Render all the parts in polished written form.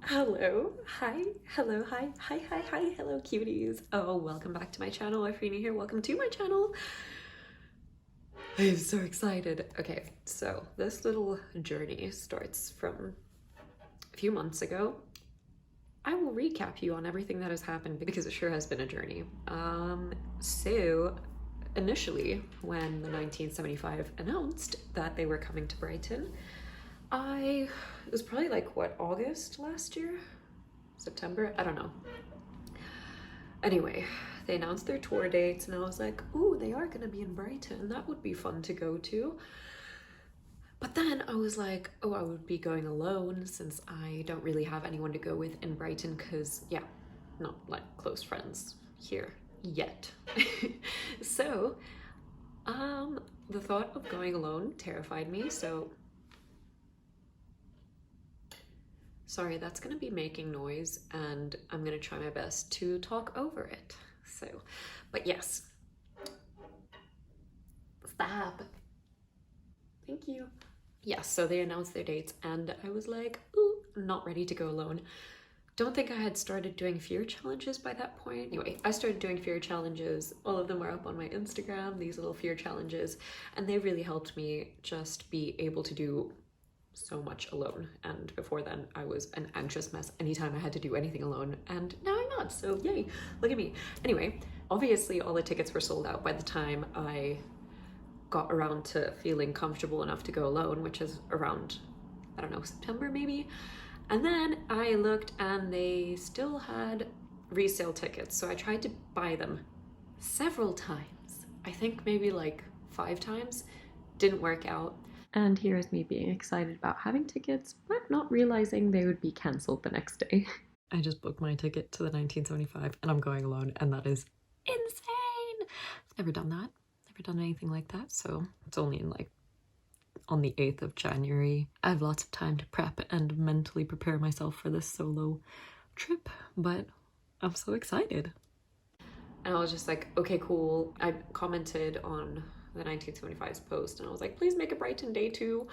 Hello, hi, hello, hi, hello cuties. Oh, welcome back to my channel. If you're new here, welcome to my channel. I am so excited. Okay, so this little journey starts from a few months ago. I will recap you on everything that has happened because it sure has been a journey. So initially, when the 1975 announced that they were coming to Brighton, it was probably like what, August last year? September? I don't know. Anyway, they announced their tour dates and I was like, ooh, they are gonna be in Brighton. That would be fun to go to. But then I was like, oh, I would be going alone since I don't really have anyone to go with in Brighton because, yeah, not like close friends here yet. So, the thought of going alone terrified me, so sorry, that's gonna be making noise and I'm gonna try my best to talk over it. So, but yes, stop. Thank you. Yes, so they announced their dates and I was like, ooh, not ready to go alone. Don't think I had started doing fear challenges by that point. Anyway, I started doing fear challenges. All of them are up on my Instagram, these little fear challenges, and they really helped me just be able to do so much alone. And before then I was an anxious mess anytime I had to do anything alone, and now I'm not, so yay, look at me. Anyway, obviously all the tickets were sold out by the time I got around to feeling comfortable enough to go alone, which is around, I don't know, September maybe. And then I looked and they still had resale tickets, so I tried to buy them several times. I think maybe like 5 times. Didn't work out. And here's me being excited about having tickets, but not realizing they would be cancelled the next day. I just booked my ticket to the 1975 and I'm going alone, and that is insane. I've never done that, never done anything like that, so it's only in like on the 8th of January. I have lots of time to prep and mentally prepare myself for this solo trip, but I'm so excited. And I was just like, okay, cool. I commented on the 1975's post and I was like, please make a Brighton day too,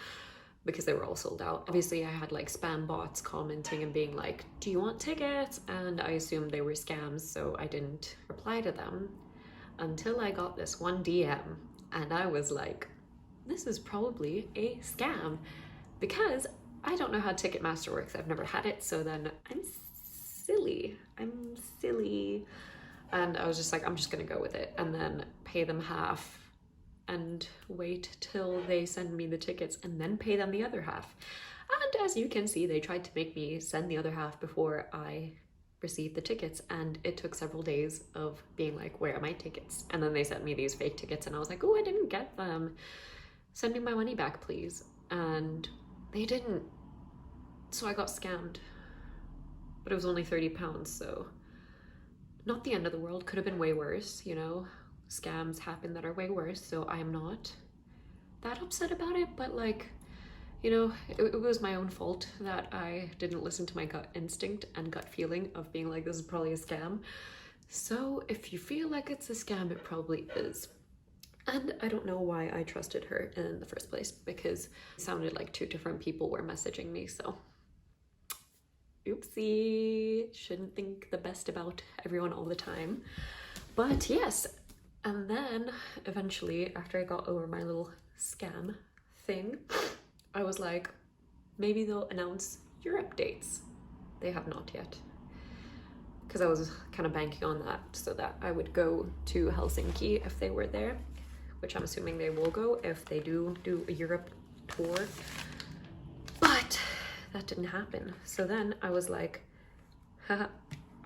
because they were all sold out. Obviously I had like spam bots commenting and being like, do you want tickets? And I assumed they were scams, so I didn't reply to them until I got this one DM and I was like, this is probably a scam because I don't know how Ticketmaster works. I've never had it, so then I'm silly. And I was just like, I'm just gonna go with it and then pay them half and wait till they send me the tickets and then pay them the other half. And as you can see, they tried to make me send the other half before I received the tickets, and it took several days of being like, where are my tickets? And then they sent me these fake tickets and I was like, oh, I didn't get them. Send me my money back, please. And they didn't. So I got scammed. But it was only £30, so not the end of the world. Could have been way worse, you know? Scams happen that are way worse, so I am not that upset about it, but like, you know, it was my own fault that I didn't listen to my gut instinct and gut feeling of being like, this is probably a scam. So if you feel like it's a scam, it probably is. And I don't know why I trusted her in the first place, because it sounded like 2 different people were messaging me, so oopsie, shouldn't think the best about everyone all the time. But yes, and then eventually, after I got over my little scam thing, I was like, maybe they'll announce Europe dates. They have not yet, because I was kind of banking on that so that I would go to Helsinki if they were there, which I'm assuming they will go if they do a Europe tour. But that didn't happen. So then I was like, haha,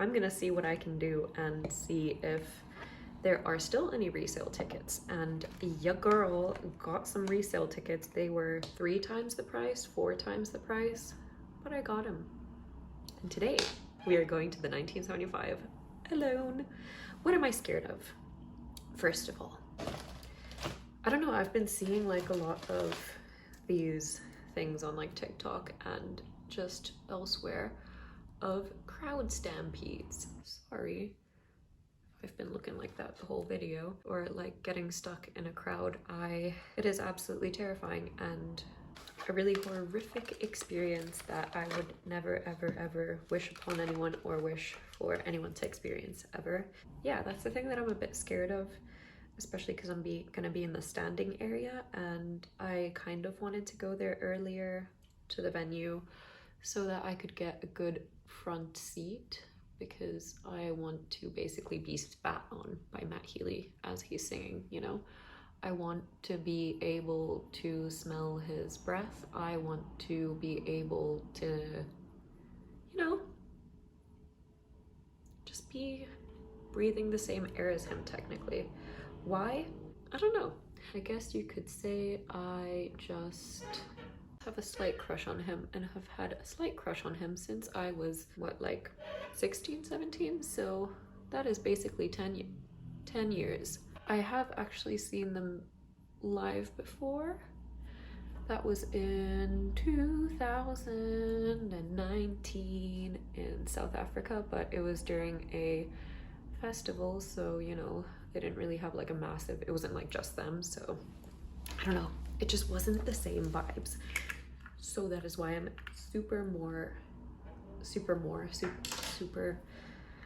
I'm gonna see what I can do and see if there are still any resale tickets. And your girl got some resale tickets. They were 3 times the price, 4 times the price, but I got them. And today we are going to the 1975 alone. What am I scared of? First of all, I don't know, I've been seeing like a lot of these things on like TikTok and just elsewhere of crowd stampedes. Sorry, I've been looking like that the whole video, or like getting stuck in a crowd. It is absolutely terrifying, and a really horrific experience that I would never, ever, ever wish upon anyone or wish for anyone to experience ever. Yeah, that's the thing that I'm a bit scared of, especially because I'm gonna be in the standing area, and I kind of wanted to go there earlier to the venue so that I could get a good front seat, because I want to basically be spat on by Matt Healy as he's singing, you know? I want to be able to smell his breath. I want to be able to, you know, just be breathing the same air as him technically. Why? I don't know. I guess you could say I just have a slight crush on him, and have had a slight crush on him since I was, what, like 16, 17? So that is basically 10 years. I have actually seen them live before. That was in 2019 in South Africa, but it was during a festival, so you know, they didn't really have like a massive, it wasn't like just them, so I don't know, it just wasn't the same vibes. So that is why I'm super,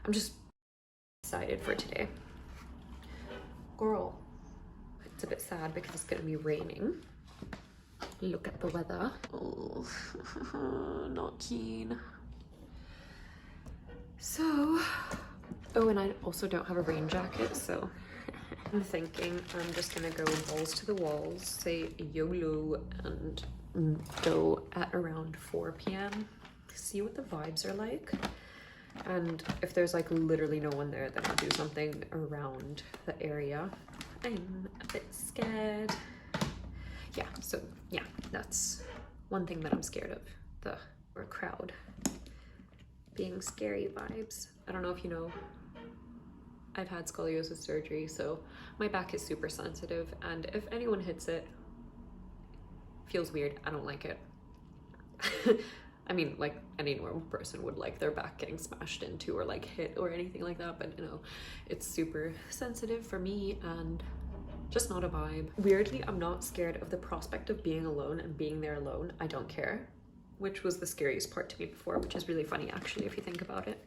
I'm just excited for today. Girl, it's a bit sad because it's gonna be raining. Look at the weather. Oh, not keen. So, oh, and I also don't have a rain jacket, so I'm thinking I'm just gonna go balls to the walls, say YOLO, and go at around 4 p.m. See what the vibes are like. And if there's like literally no one there, then I'll do something around the area. I'm a bit scared. Yeah, so yeah, that's one thing that I'm scared of, the crowd. Being scary vibes. I don't know if you know, I've had scoliosis surgery, so my back is super sensitive, and if anyone hits it, feels weird. I don't like it. I mean, like any normal person would like their back getting smashed into or like hit or anything like that, but you know, it's super sensitive for me and just not a vibe. Weirdly, I'm not scared of the prospect of being alone and being there alone. I don't care, which was the scariest part to me before, which is really funny actually if you think about it.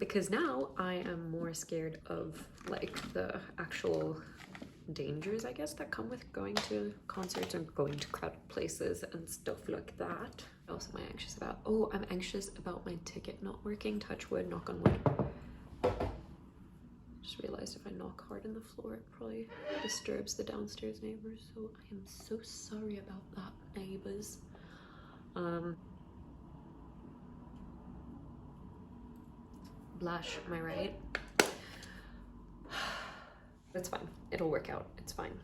Because now I am more scared of like the actual dangers, I guess, that come with going to concerts and going to crowded places and stuff like that. What else am I anxious about? Oh, I'm anxious about my ticket not working. Touch wood, knock on wood. Just realized if I knock hard on the floor, it probably disturbs the downstairs neighbors, so I am so sorry about that, neighbors. Blush, am I right? It's fine. It'll work out. It's fine.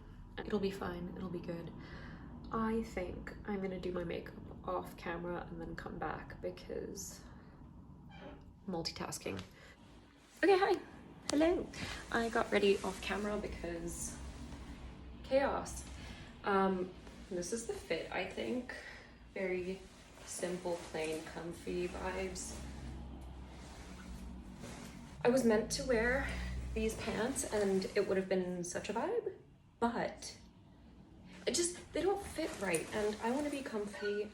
It'll be fine. It'll be good. I think I'm gonna do my makeup off camera and then come back because multitasking. Okay, hi. Hello. I got ready off camera because chaos. This is the fit, I think. Very simple, plain, comfy vibes. I was meant to wear these pants and it would have been such a vibe, but they don't fit right, and I want to be comfy.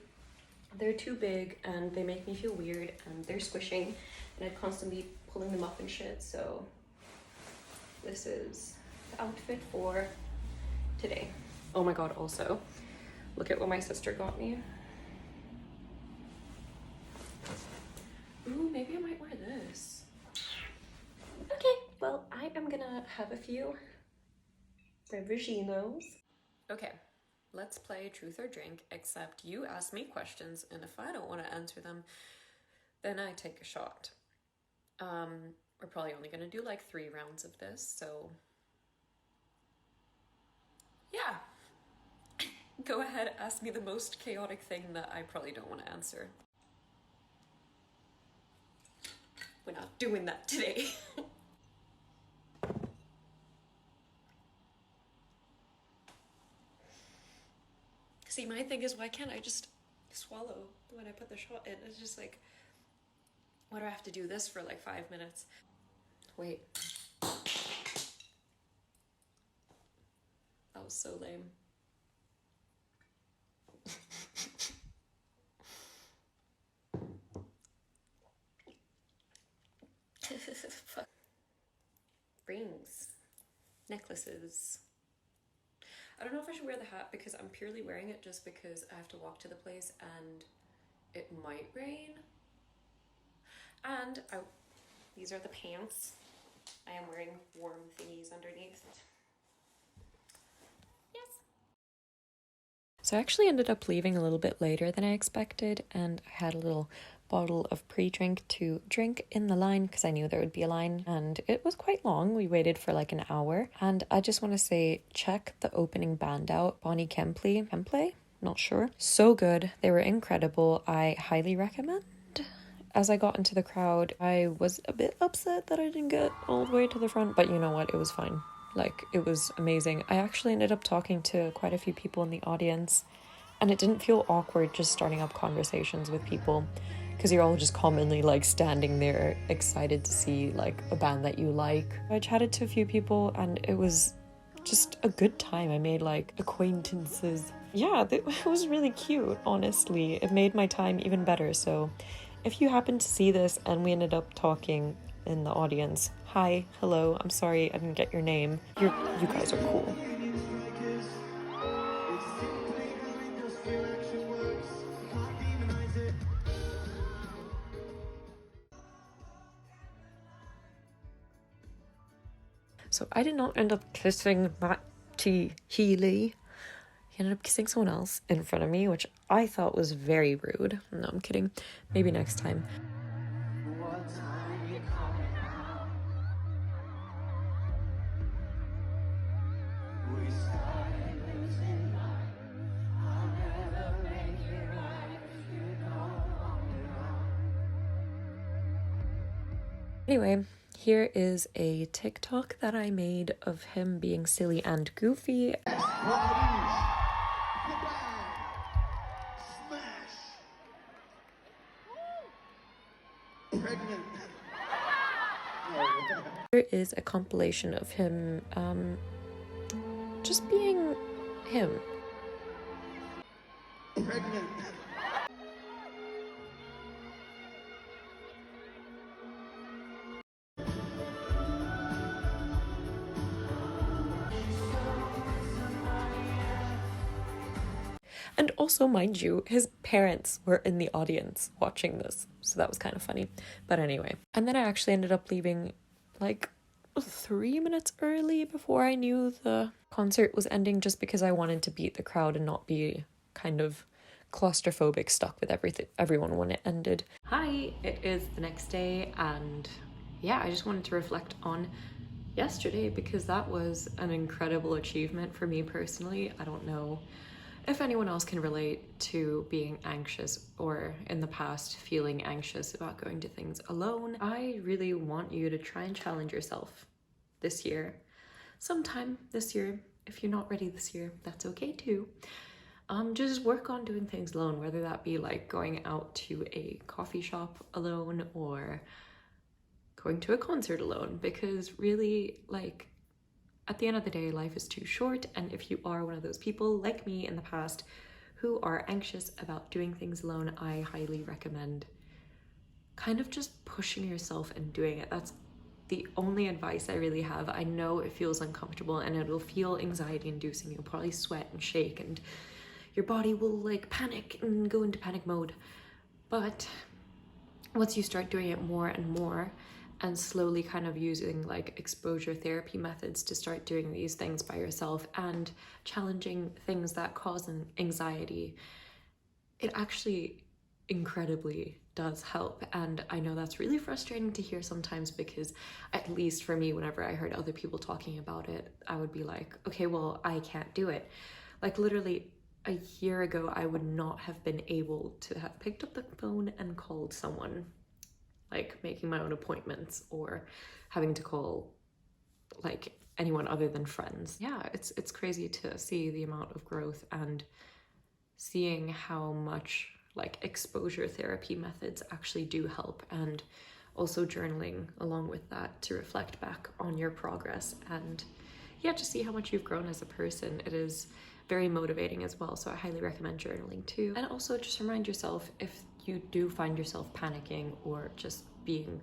They're too big and they make me feel weird and they're squishing and I'm constantly pulling them up and shit, so this is the outfit for today. Oh my god, also, look at what my sister got me. Ooh, maybe I might wear this. Okay, well, I am gonna have a few beveraginos. Okay, let's play truth or drink, except you ask me questions, and if I don't want to answer them, then I take a shot. We're probably only gonna do like 3 rounds of this, so yeah. Go ahead, ask me the most chaotic thing that I probably don't want to answer. We're not doing that today. See, my thing is, why can't I just swallow when I put the shot in? It's just like, why do I have to do this for like 5 minutes? Wait. That was so lame. Rings. Necklaces. I don't know if I should wear the hat because I'm purely wearing it just because I have to walk to the place and it might rain. And these are the pants. I am wearing warm thingies underneath. Yes. So I actually ended up leaving a little bit later than I expected, and I had a little bottle of pre-drink to drink in the line because I knew there would be a line, and it was quite long. We waited for like an hour, and I just want to say, check the opening band out. Bonnie Kempley? Not sure. So good. They were incredible. I highly recommend. As I got into the crowd, I was a bit upset that I didn't get all the way to the front, but you know what? It was fine. Like, it was amazing. I actually ended up talking to quite a few people in the audience, and it didn't feel awkward just starting up conversations with people, because you're all just commonly like standing there excited to see like a band that you like. I chatted to a few people and it was just a good time. I made like acquaintances. Yeah, it was really cute, honestly. It made my time even better. So if you happen to see this and we ended up talking in the audience, hi, hello, I'm sorry I didn't get your name. You guys are cool. So I did not end up kissing Matt T. Healy. He ended up kissing someone else in front of me, which I thought was very rude. No, I'm kidding. Maybe next time. Anyway, here is a TikTok that I made of him being silly and goofy. Here is a compilation of him just being him. And also, mind you, his parents were in the audience watching this, so that was kind of funny. But anyway, and then I actually ended up leaving like 3 minutes early before I knew the concert was ending, just because I wanted to beat the crowd and not be kind of claustrophobic stuck with everyone when it ended. Hi, it is the next day, and yeah, I just wanted to reflect on yesterday because that was an incredible achievement for me personally. I don't know if anyone else can relate to being anxious or in the past feeling anxious about going to things alone. I really want you to try and challenge yourself this year. Sometime this year. If you're not ready this year, that's okay too. Just work on doing things alone, whether that be like going out to a coffee shop alone or going to a concert alone, because really, like, at the end of the day, life is too short, and if you are one of those people like me in the past who are anxious about doing things alone, I highly recommend kind of just pushing yourself and doing it. That's the only advice I really have. I know it feels uncomfortable and it'll feel anxiety inducing. You'll probably sweat and shake and your body will like panic and go into panic mode. But once you start doing it more and more, and slowly kind of using like exposure therapy methods to start doing these things by yourself and challenging things that cause an anxiety, it actually incredibly does help. And I know that's really frustrating to hear sometimes, because at least for me, whenever I heard other people talking about it, I would be like, okay, well, I can't do it. Like literally a year ago, I would not have been able to have picked up the phone and called someone, like making my own appointments or having to call like anyone other than friends. Yeah, it's crazy to see the amount of growth and seeing how much like exposure therapy methods actually do help, and also journaling along with that to reflect back on your progress and yeah, to see how much you've grown as a person. It is very motivating as well, so I highly recommend journaling too. And also just remind yourself, if you do find yourself panicking or just being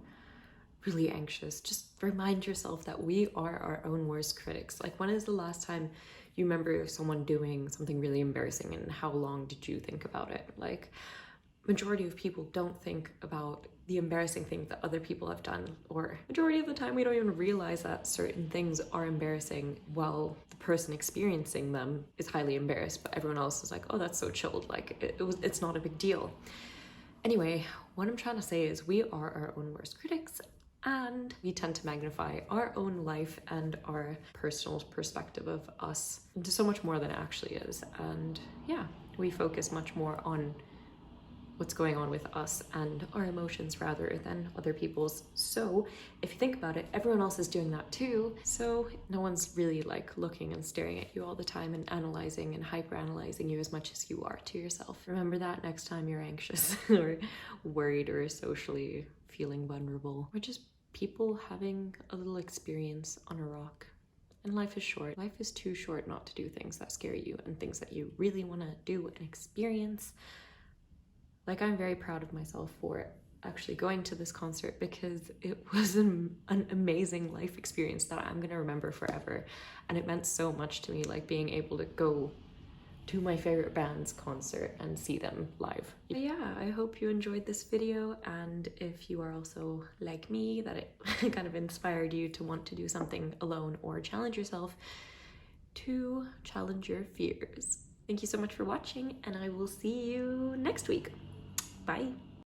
really anxious, just remind yourself that we are our own worst critics. Like, when is the last time you remember someone doing something really embarrassing, and how long did you think about it? Like, majority of people don't think about the embarrassing thing that other people have done, or majority of the time we don't even realize that certain things are embarrassing while the person experiencing them is highly embarrassed, but everyone else is like, oh, that's so chilled, like it's not a big deal. Anyway, what I'm trying to say is we are our own worst critics, and we tend to magnify our own life and our personal perspective of us into so much more than it actually is. And yeah, we focus much more on what's going on with us and our emotions rather than other people's. So if you think about it, everyone else is doing that too. So no one's really like looking and staring at you all the time and analyzing and hyper-analyzing you as much as you are to yourself. Remember that next time you're anxious or worried or socially feeling vulnerable, or just people having a little experience on a rock. And life is short. Life is too short not to do things that scare you and things that you really want to do and experience. Like, I'm very proud of myself for actually going to this concert, because it was an amazing life experience that I'm gonna remember forever. And it meant so much to me, like being able to go to my favorite band's concert and see them live. But yeah, I hope you enjoyed this video, and if you are also like me, that it kind of inspired you to want to do something alone or challenge yourself to challenge your fears. Thank you so much for watching, and I will see you next week. Bye.